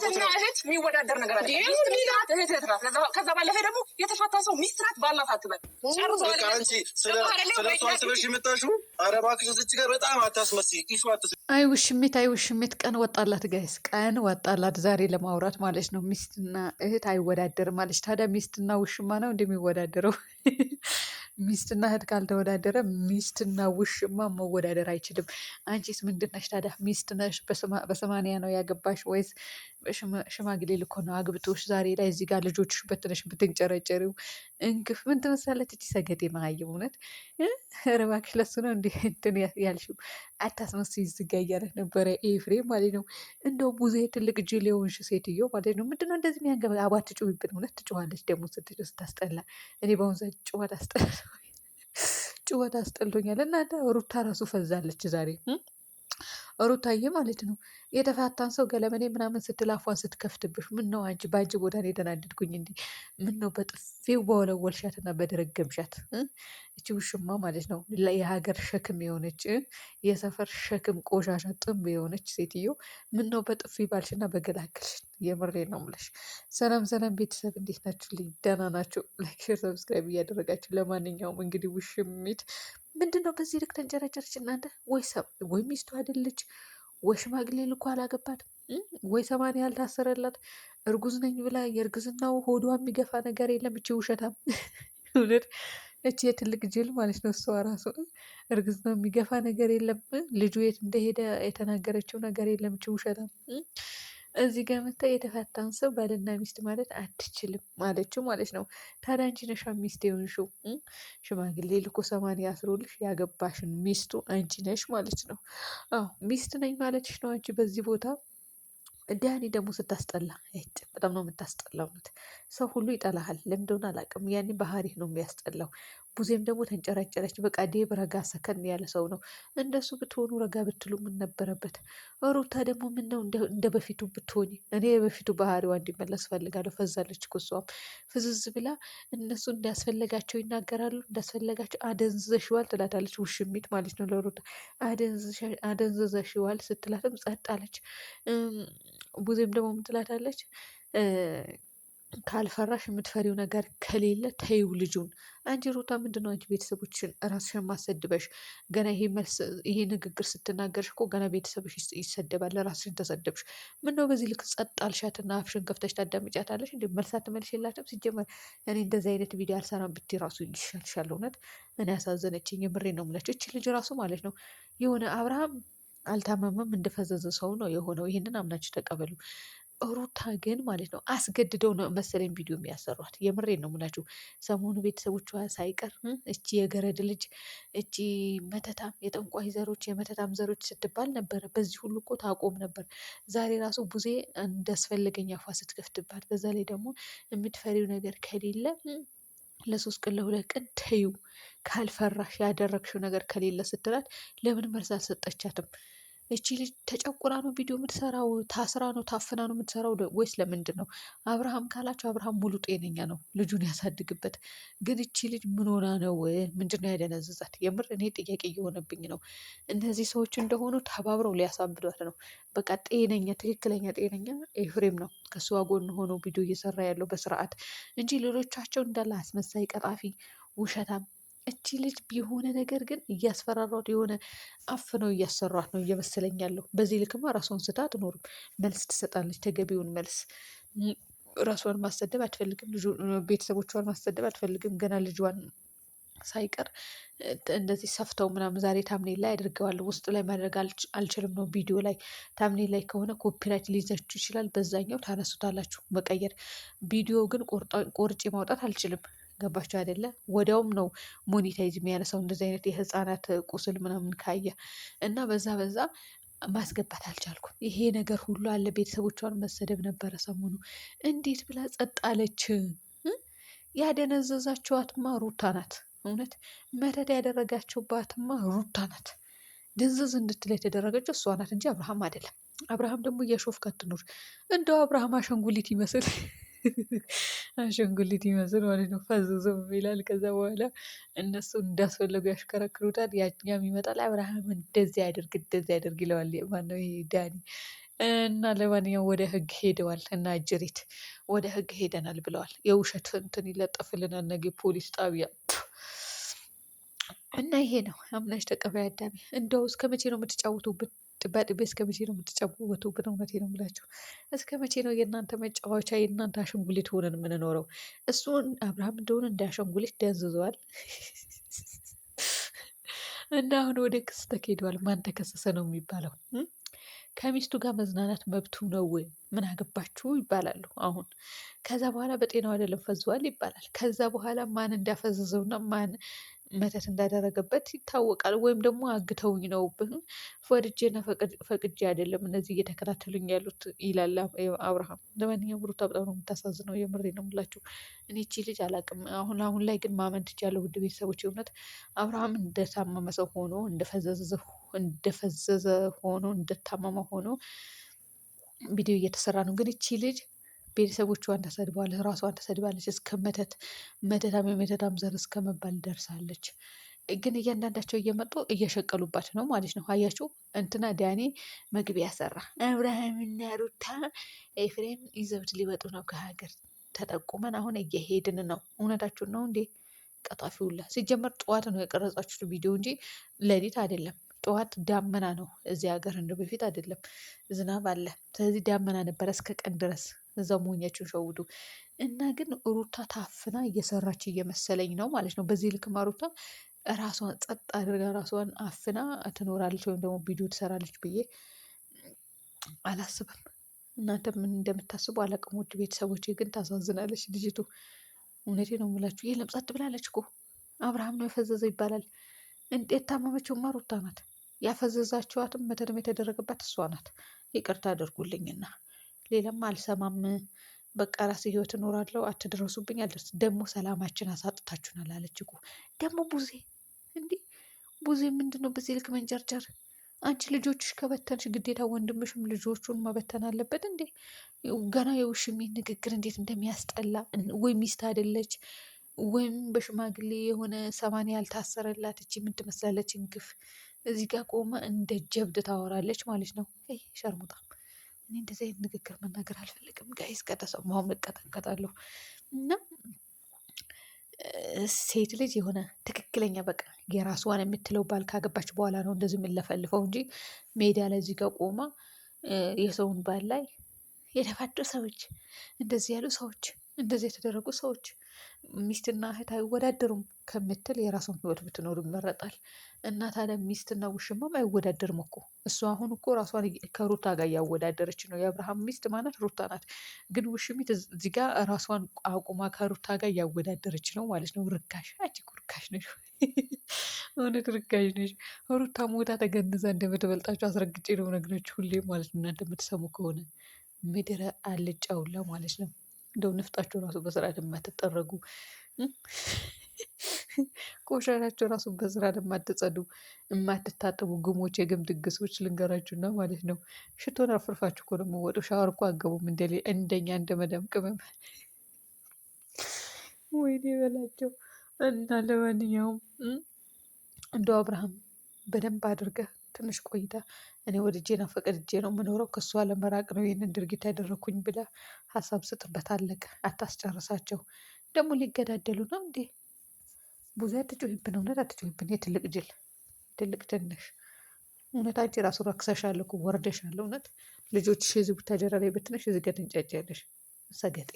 ሚስትና እህት የሚወዳደር ነገር አለ። እህት ናት። ከዛ ባለፈ ደግሞ የተፋታ ሰው ሚስት ናት ባላት አትበል። አንቺ ስለሷ ስበሽ የምታሽው ኧረ እባክሽ እዚች ጋር በጣም አታስመስይ። አይ ውሽሚት ቀን ወጣላት ጋይስ፣ ቀን ወጣላት ዛሬ ለማውራት ማለት ነው። ሚስትና እህት አይወዳደርም ማለች። ታዲያ ሚስትና ውሽማ ነው እንደሚወዳደረው? ሚስትና እህት ካልተወዳደረ ሚስትና ውሽማ መወዳደር አይችልም። አንቺስ ምንድን ነሽ ታዲያ? ሚስት ነሽ? በሰማንያ ነው ያገባሽ ወይስ ሽማግሌ ልኮ ነው አግብቶሽ ዛሬ ላይ እዚህ ጋር ልጆችሽ በትነሽ ብትንጨረጨሪው? እንግፍ ምን ትመስላለች እቺ ሰገጤ መሀይም! እውነት ኧረ እባክሽ ለሱ ነው እንዲህ እንትን ያልሽው? አታስመስይ እዚህ ጋ እያለ ነበረ ኤፍሬም ማለት ነው። እንደው ቡዜ ትልቅ ጅል የሆንሽ ሴትዮ ማለት ነው። ምንድነው እንደዚህ የሚያንገበ አባት ትጩይብን? እውነት ትጮኻለች ደግሞ ስትጮህ ስታስጠላ። እኔ በአሁኑ ሰዓት ጩኸት አስጠልቶኛል። እናንተ ሩታ ራሱ ፈዛለች ዛሬ። ሩታዬ ማለት ነው የተፋታን ሰው ገለመኔ ምናምን ስትል አፏን ስትከፍትብሽ፣ ምን ነው አንቺ በአንቺ ቦታ ነው የተናደድኩኝ። እንዲ ምን ነው በጥፊው በወለወልሻትና በደረገምሻት። እቺ ውሽማ ማለት ነው የሀገር ሸክም የሆነች የሰፈር ሸክም ቆሻሻ ጥንብ የሆነች ሴትዮ ምን ነው በጥፊ ባልሽና በገላገልሽ። የምሬ ነው የምልሽ። ሰላም ሰላም ቤተሰብ እንዴት ናችሁልኝ? ደህና ናችሁ? ላይክ ሼር ሰብስክራይብ እያደረጋችሁ ለማንኛውም እንግዲህ ውሽሚት ምንድን ነው በዚህ ልክ ተንጨረጨረች እናንተ? ወይ ሚስቱ አይደለች ወይ ሽማግሌ ልኮ አላገባት ወይ ሰማንያ ያልታሰረላት እርጉዝ ነኝ ብላ የእርግዝናው ሆዷ የሚገፋ ነገር የለም። እቺ ውሸታም እውነት እቺ የትልቅ ጅል ማለት ነው። እሷ ራሱ እርግዝናው የሚገፋ ነገር የለም፣ ልጁ የት እንደሄደ የተናገረችው ነገር የለም። እቺ ውሸታም እዚህ ጋር መታ የተፋታን ሰው ባልና ሚስት ማለት አትችልም ማለችው ማለት ነው። ታዲያ አንቺ ነሻ ሚስት የሆንሽው? ሽማግሌ ልኮ ሰማንያ አስሮልሽ ያገባሽን ሚስቱ አንቺ ነሽ ማለት ነው። አዎ ሚስት ነኝ ማለትሽ ነው አንቺ በዚህ ቦታ። ዳኒ ደግሞ ስታስጠላ በጣም ነው የምታስጠላው። እውነት ሰው ሁሉ ይጠላሃል። ለምን እንደሆነ አላውቅም። ያኔ ባህሪህ ነው የሚያስጠላው። ቡዜም ደግሞ ተንጨረጨረች። በቃ ዴብ ረጋ ሰከን ያለ ሰው ነው። እንደሱ ብትሆኑ ረጋ ብትሉ ምን ነበረበት? ሩታ ደግሞ ምን ነው እንደ በፊቱ ብትሆኒ። እኔ የበፊቱ ባህሪዋ እንዲመለስ ፈልጋለሁ። ፈዛለች እኮ እሷም ፍዝዝ ብላ እነሱ እንዳስፈለጋቸው ይናገራሉ። እንዳስፈለጋቸው አደንዝዘሽዋል ትላታለች። ውሽሚት ማለት ነው ለሩታ አደንዝዘሽዋል ስትላትም ጸጥ አለች። ቡዜም ደግሞ ምን ትላታለች? ካልፈራሽ የምትፈሪው ነገር ከሌለ ተይው ልጁን። አንቺ ሩታ ምንድን ነው አንቺ ቤተሰቦችን ራስሽን ማሰድበሽ? ገና ይሄ ንግግር ስትናገርሽ እኮ ገና ቤተሰብሽ ይሰደባል። ራስሽን ተሰደብሽ። ምን ነው በዚህ ልክ ጸጥ አልሻትና አፍሽን ከፍተሽ ታዳምጫታለሽ? እንደ መልሳት ትመልሽላትም። ሲጀመር እኔ እንደዚህ አይነት ቪዲዮ አልሰራም ብትይ ራሱ ይሻልሻል። እውነት እኔ ያሳዘነችኝ የምሬ ነው የምላቸው። እቺ ልጅ ራሱ ማለት ነው የሆነ አብርሃም አልታመመም እንደፈዘዘ ሰው ነው የሆነው። ይህንን አምናችሁ ተቀበሉ። ሩታ ግን ማለት ነው አስገድደው ነው መሰለኝ ቪዲዮ የሚያሰሯት። የምሬን ነው የምላችሁ። ሰሞኑ ቤተሰቦቿ ሳይቀር እቺ የገረድ ልጅ እቺ መተታም የጠንቋይ ዘሮች የመተታም ዘሮች ስትባል ነበረ። በዚህ ሁሉ እኮ ታቆም ነበር። ዛሬ ራሱ ቡዜ እንዳስፈለገኝ አፏ ስትከፍትባት፣ በዛ ላይ ደግሞ የምትፈሪው ነገር ከሌለ ለ3 ቀን ለ2 ቀን ተዩ፣ ካልፈራሽ ያደረግሽው ነገር ከሌለ ስትላት ለምን መልስ አልሰጠቻትም? እቺ ልጅ ተጨቁራ ነው ቪዲዮ የምትሰራው? ታስራ ነው ታፍና ነው የምትሰራው? ወይስ ለምንድን ነው? አብርሃም ካላቸው አብርሃም ሙሉ ጤነኛ ነው፣ ልጁን ያሳድግበት። ግን እቺ ልጅ ምን ሆና ነው? ምንድን ነው ያደነዝዛት? የምር እኔ ጥያቄ እየሆነብኝ ነው። እነዚህ ሰዎች እንደሆኑ ተባብረው ሊያሳብዷት ነው። በቃ ጤነኛ ትክክለኛ ጤነኛ ኤፍሬም ነው ከእሷ ጎን ሆኖ ቪዲዮ እየሰራ ያለው በስርዓት እንጂ ሌሎቻቸው እንዳለ አስመሳይ፣ ቀጣፊ፣ ውሸታም። እቺ ልጅ የሆነ ነገር ግን እያስፈራሯት የሆነ አፍነው እያሰሯት ነው እየመሰለኝ ያለው። በዚህ ልክማ ራሷን ስታ አትኖርም። መልስ ትሰጣለች፣ ተገቢውን መልስ። ራሷን ማሰደብ አትፈልግም፣ ቤተሰቦቿን ማሰደብ አትፈልግም። ገና ልጇን ሳይቀር እንደዚህ ሰፍተው ምናምን ዛሬ ታምኔል ላይ አድርገዋል። ውስጥ ላይ ማድረግ አልችልም ነው ቪዲዮ ላይ። ታምኔል ላይ ከሆነ ኮፒራይት ሊይዛችሁ ይችላል። በዛኛው ታነሱታላችሁ መቀየር። ቪዲዮ ግን ቆርጬ ማውጣት አልችልም። ገባቸው አይደለ? ወዲያውም ነው ሞኒታይዝ የሚያነሳው እንደዚህ አይነት የህፃናት ቁስል ምናምን ካየ እና በዛ ማስገባት አልቻልኩም። ይሄ ነገር ሁሉ አለ። ቤተሰቦቿን መሰደብ ነበረ ሰሞኑ። እንዴት ብላ ጸጥ አለች? ያደነዘዛችኋትማ ሩታ ናት። እውነት መተት ያደረጋችሁባትማ ሩታ ናት። ድንዝዝ እንድትል የተደረገችው እሷ ናት እንጂ አብርሃም አይደለም። አብርሃም ደግሞ እያሾፍክ አትኑር። እንደው አብርሃም አሸንጉሊት ይመስል አሸንጉሊት ይመስል ማለት ነው። ፈዝዞ ይላል። ከዛ በኋላ እነሱ እንዳስፈለጉ ያሽከረክሩታል። ያኛም ይመጣል። አብርሃም እንደዚህ ያደርግ ይለዋል። ማነው ይሄ ዳኒ። እና ለማንኛውም ወደ ህግ ሄደዋል እና እጅሪት ወደ ህግ ሄደናል ብለዋል። የውሸት እንትን ይለጠፍልናል ነገ ፖሊስ ጣቢያ እና ይሄ ነው አምናሽ ተቀባይ አዳሚ። እንደው እስከ መቼ ነው የምትጫወቱብን? ጥባጥቤ እስከ መቼ ነው የምትጫወቱብን? እውነቴ ነው የምላችሁ እስከ መቼ ነው የእናንተ መጫወቻ የእናንተ አሸንጉሊት ሆነን የምንኖረው? እሱን አብርሃም እንደሆነ እንደ አሸንጉሊት ደንዝዟል። እና አሁን ወደ ክስ ተካሂደዋል። ማን ተከሰሰ ነው የሚባለው? ከሚስቱ ጋር መዝናናት መብቱ ነው፣ ምን አገባችሁ ይባላሉ። አሁን ከዛ በኋላ በጤናው አይደለም ፈዟል ይባላል። ከዛ በኋላ ማን እንዳፈዘዘውና ማን መተት እንዳደረገበት ይታወቃል። ወይም ደግሞ አግተውኝ ነው ፈርጄና ፈቅጄ አይደለም እነዚህ እየተከታተሉኝ ያሉት ይላል አብርሃም። ለማንኛውም ሩታ በጣም ነው የምታሳዝነው። የምሬ ነው የምላችሁ። እኔ እቺ ልጅ አላቅም። አሁን ላይ ግን ማመን ትቻለሁ። ውድ ቤተሰቦች እውነት አብርሃም እንደታመመ ሰው ሆኖ እንደፈዘዘ ሆኖ እንደታመመ ሆኖ ቪዲዮ እየተሰራ ነው። ግን እቺ ልጅ ቤተሰቦቿን ተሰድባለች፣ ራሷን ተሰድባለች። እስከ መተታም የመተታም ዘር እስከ መባል ደርሳለች። ግን እያንዳንዳቸው እየመጡ እየሸቀሉባት ነው ማለት ነው። አያችሁ እንትና ዳኒ መግቢያ ሰራ። አብርሃምና ሩታ ኤፍሬም ይዘውት ሊወጡ ነው ከሀገር ተጠቁመን አሁን እየሄድን ነው። እውነታችሁን ነው እንዴ? ቀጣፊ ሁላ ሲጀመር ጠዋት ነው የቀረጻችሁት ቪዲዮ እንጂ ሌሊት አይደለም። ጠዋት ዳመና ነው እዚህ ሀገር እንደ በፊት አይደለም፣ ዝናብ አለ። ስለዚህ ዳመና ነበረ እስከ ቀን ድረስ። እዛው ሞኛችሁን ሸውዱ እና ግን ሩታ ታፍና እየሰራች እየመሰለኝ ነው ማለት ነው። በዚህ ልክማ ሩታ ራሷን ጸጥ አድርጋ ራሷን አፍና ትኖራለች ወይም ደግሞ ቪዲዮ ትሰራለች ብዬ አላስብም። እናንተ ምን እንደምታስቡ አላቅም። ውድ ቤተሰቦቼ ግን ታሳዝናለች ልጅቱ። እውነቴ ነው የምላችሁ። የለም ጸጥ ብላለች እኮ። አብርሃም ነው የፈዘዘው ይባላል። እንዴት ታመመችውማ ሩታ ናት። ያፈዘዛችኋትም መተትም የተደረገባት እሷ ናት። ይቅርታ አድርጉልኝና ሌላም አልሰማም። በቃ ራሴ ህይወት እኖራለሁ፣ አትድረሱብኝ፣ አልደርስ። ደግሞ ሰላማችን አሳጥታችሁናል አለች እኮ። ደግሞ ቡዜ እንዲህ ቡዜ ምንድን ነው በዚህ ልክ መንጨርጨር? አንቺ ልጆችሽ ከበተንሽ ግዴታ ወንድምሽም ልጆቹን መበተን አለበት እንዴ? ገና የውሽሚት ንግግር እንዴት እንደሚያስጠላ! ወይ ሚስት አይደለች ወይም በሽማግሌ የሆነ ሰማንያ ያልታሰረላት እቺ ምን ትመስላለች? እንግፍ እዚህ ጋር ቆመ እንደ ጀብድ ታወራለች ማለት ነው። ሸርሙጣ። እኔ እንደዚህ አይነት ንግግር መናገር አልፈልግም ጋይስ። ከተሰማሁም እቀጠቀጣለሁ። እና ሴት ልጅ የሆነ ትክክለኛ በቃ የራስዋን የምትለው ባል ካገባች በኋላ ነው እንደዚህ የምንለፈልፈው እንጂ ሜዳ ላይ እዚህ ጋር ቆማ የሰውን ባል ላይ የደፋዱ ሰዎች፣ እንደዚህ ያሉ ሰዎች፣ እንደዚህ የተደረጉ ሰዎች ሚስትና እህት አይወዳደሩም ከምትል የራሷን ህይወት ብትኖር ይመረጣል። እና ታዲያ ሚስትና ውሽማም አይወዳደርም እኮ። እሱ አሁን እኮ ራሷን ከሩታ ጋር እያወዳደረች ነው። የአብርሃም ሚስት ማለት ሩታ ናት። ግን ውሽሚት እዚህ ጋር ራሷን አቁማ ከሩታ ጋር እያወዳደረች ነው ማለት ነው። ርካሽ! አንቺ እኮ ርካሽ ነሽ፣ እውነት ርካሽ ነሽ። ሩታ ሞታ ተገንዛ እንደምትበልጣችሁ አስረግጬ ነው ነግራችሁ ሁሌ ማለት ነው። እናንተ የምትሰሙ ከሆነ ምድረ አልጫውላ ማለት ነው። እንደው ንፍጣቸው ራሱ በስርዓት የማትጠረጉ ቆሻሻቸው ራሱ በስርዓት የማትጸዱ የማትታጠቡ ግሞች፣ የግም ድግሶች ልንገራችሁና ማለት ነው። ሽቶን አፍርፋችሁ እኮ ደግሞ ወጡ። ሻወር እኮ አገቡም እንደኛ እንደ መዳም ቅመም። ወይኔ በላቸው እና ለማንኛውም እንደው አብርሃም በደንብ አድርገህ ትንሽ ቆይታ እኔ ወድጄና ፈቅድጄ ነው የምኖረው ከእሷ ለመራቅ ነው ይህንን ድርጊት ያደረግኩኝ ብላ ሀሳብ ስጥበት። አለቀ። አታስጨርሳቸው። ደግሞ ሊገዳደሉ ነው እንዴ? ብዙ አትጮሂብን፣ እውነት አትጮሂብን። የትልቅ ጅል ትልቅ ትንሽ እውነት አንቺ ራሱ ረክሰሻል እኮ ወርደሻል። እውነት ልጆችሽ እዚህ ቡታጀራ ላይ ብትነሽ እዚህ ጋር ትንጫጫለሽ። ሰገጤ